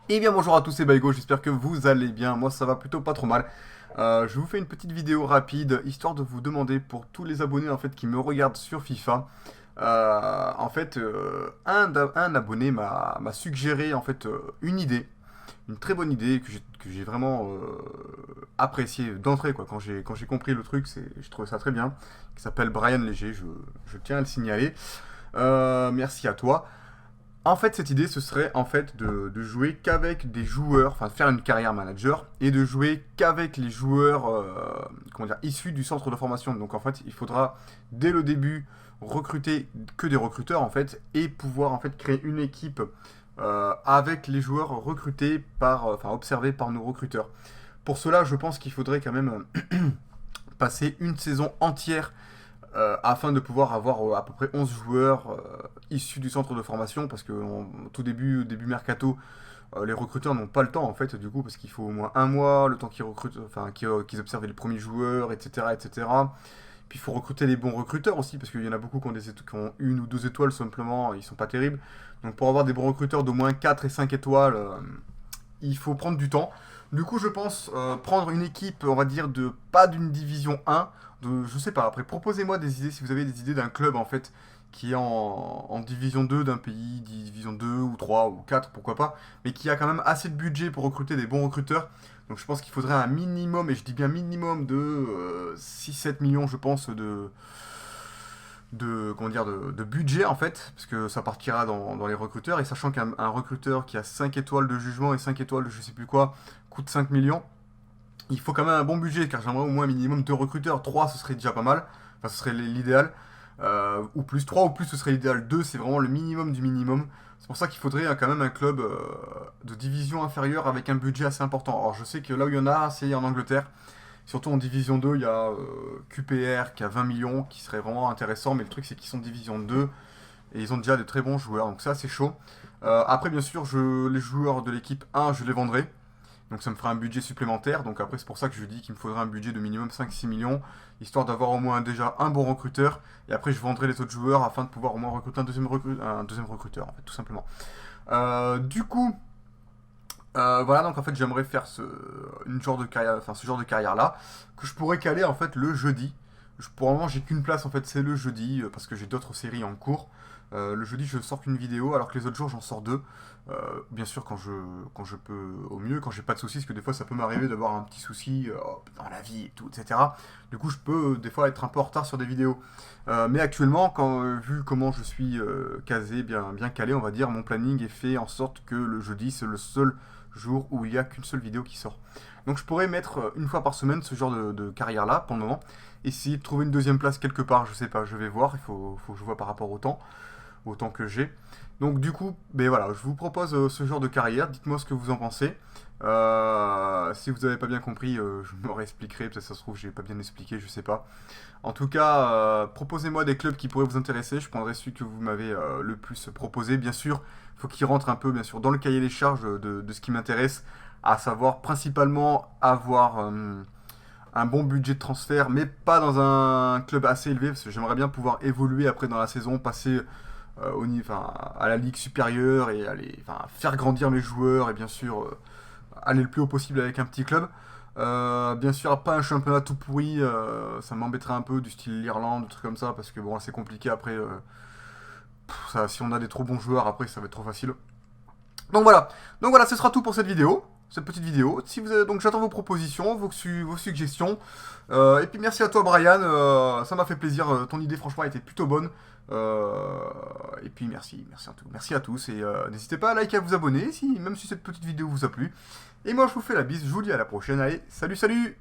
Eh bien bonjour à tous, c'est Baigo, j'espère que vous allez bien, moi ça va plutôt pas trop mal. Je vous fais une petite vidéo rapide, histoire de vous demander pour tous les abonnés en fait qui me regardent sur FIFA. Un abonné m'a suggéré en fait une idée, une très bonne idée que j'ai vraiment appréciée d'entrée quoi. Quand j'ai compris le truc, je trouvais ça très bien, qui s'appelle Brian Léger, je tiens à le signaler. Merci à toi. En fait, cette idée, ce serait en fait de jouer qu'avec des joueurs, enfin de faire une carrière manager et de jouer qu'avec les joueurs, comment dire, issus du centre de formation. Donc en fait, il faudra dès le début recruter que des recruteurs en fait et pouvoir en fait créer une équipe avec les joueurs recrutés par, enfin observés par nos recruteurs. Pour cela, je pense qu'il faudrait quand même passer une saison entière afin de pouvoir avoir à peu près 11 joueurs issus du centre de formation, parce que tout début mercato, les recruteurs n'ont pas le temps en fait, du coup, parce qu'il faut au moins un mois, le temps qu'ils recrutent, enfin qu'ils observent les premiers joueurs, etc., etc. Puis il faut recruter les bons recruteurs aussi, parce qu'il y en a beaucoup qui ont une ou deux étoiles simplement, ils sont pas terribles. Donc pour avoir des bons recruteurs d'au moins 4 et 5 étoiles, il faut prendre du temps. Du coup, je pense prendre une équipe, on va dire, de pas d'une division 1, je sais pas, après, proposez-moi des idées, si vous avez des idées d'un club, en fait, qui est en division 2 d'un pays, division 2 ou 3 ou 4 pourquoi pas, mais qui a quand même assez de budget pour recruter des bons recruteurs. Donc je pense qu'il faudrait un minimum, et je dis bien minimum, de 6-7 millions, je pense, comment dire, de budget en fait, parce que ça partira dans les recruteurs, et sachant qu'un recruteur qui a 5 étoiles de jugement et 5 étoiles de je sais plus quoi coûte 5 millions, il faut quand même un bon budget, car j'aimerais au moins un minimum 2 recruteurs. 3 ce serait déjà pas mal, enfin ce serait l'idéal, ou plus, 3 ou plus ce serait l'idéal, 2 c'est vraiment le minimum du minimum. C'est pour ça qu'il faudrait quand même un club de division inférieure avec un budget assez important. Alors je sais que là où il y en a, c'est en Angleterre. Surtout en Division 2, il y a QPR qui a 20 millions, qui serait vraiment intéressant, mais le truc c'est qu'ils sont Division 2 et ils ont déjà de très bons joueurs, donc ça c'est chaud. Après bien sûr, les joueurs de l'équipe 1, je les vendrai, donc ça me fera un budget supplémentaire, donc après c'est pour ça que je dis qu'il me faudrait un budget de minimum 5-6 millions, histoire d'avoir au moins déjà un bon recruteur, et après je vendrai les autres joueurs afin de pouvoir au moins recruter un deuxième recruteur, en fait, tout simplement. Du coup, voilà, donc en fait j'aimerais faire une genre de carrière, enfin ce genre de carrière là, que je pourrais caler en fait le jeudi. Pour le moment j'ai qu'une place en fait, c'est le jeudi, parce que j'ai d'autres séries en cours. Le jeudi je sors qu'une vidéo, alors que les autres jours j'en sors deux. Bien sûr quand je peux au mieux, quand j'ai pas de soucis, parce que des fois ça peut m'arriver d'avoir un petit souci dans la vie et tout, etc. Du coup je peux des fois être un peu en retard sur des vidéos. Mais actuellement, vu comment je suis casé, bien calé, on va dire, mon planning est fait en sorte que le jeudi c'est le seul jour où il n'y a qu'une seule vidéo qui sort. Donc je pourrais mettre une fois par semaine ce genre de carrière-là pour le moment. Essayer de trouver une deuxième place quelque part, je sais pas, je vais voir, il faut que je vois par rapport au temps que j'ai. Donc du coup, ben voilà, je vous propose ce genre de carrière, dites-moi ce que vous en pensez. Si vous n'avez pas bien compris, je me réexpliquerai, peut-être ça se trouve j'ai pas bien expliqué, je sais pas. En tout cas, proposez-moi des clubs qui pourraient vous intéresser. Je prendrai celui que vous m'avez le plus proposé. Bien sûr, il faut qu'il rentre un peu, bien sûr, dans le cahier des charges de ce qui m'intéresse, à savoir principalement avoir un bon budget de transfert, mais pas dans un club assez élevé, parce que j'aimerais bien pouvoir évoluer après dans la saison, passer enfin, à la ligue supérieure et enfin, faire grandir mes joueurs et bien sûr aller le plus haut possible avec un petit club. Bien sûr, pas un championnat tout pourri, ça m'embêterait un peu, du style l'Irlande, des trucs comme ça, parce que bon, c'est compliqué après. Si on a des trop bons joueurs, après, ça va être trop facile. Donc voilà, ce sera tout pour cette petite vidéo. Si vous avez, donc j'attends vos propositions, vos suggestions. Et puis merci à toi, Brian. Ça m'a fait plaisir. Ton idée, franchement, a été plutôt bonne. Et puis merci à tous. Et n'hésitez pas à liker, à vous abonner, même si cette petite vidéo vous a plu. Et moi, je vous fais la bise. Je vous dis à la prochaine. Allez, salut, salut!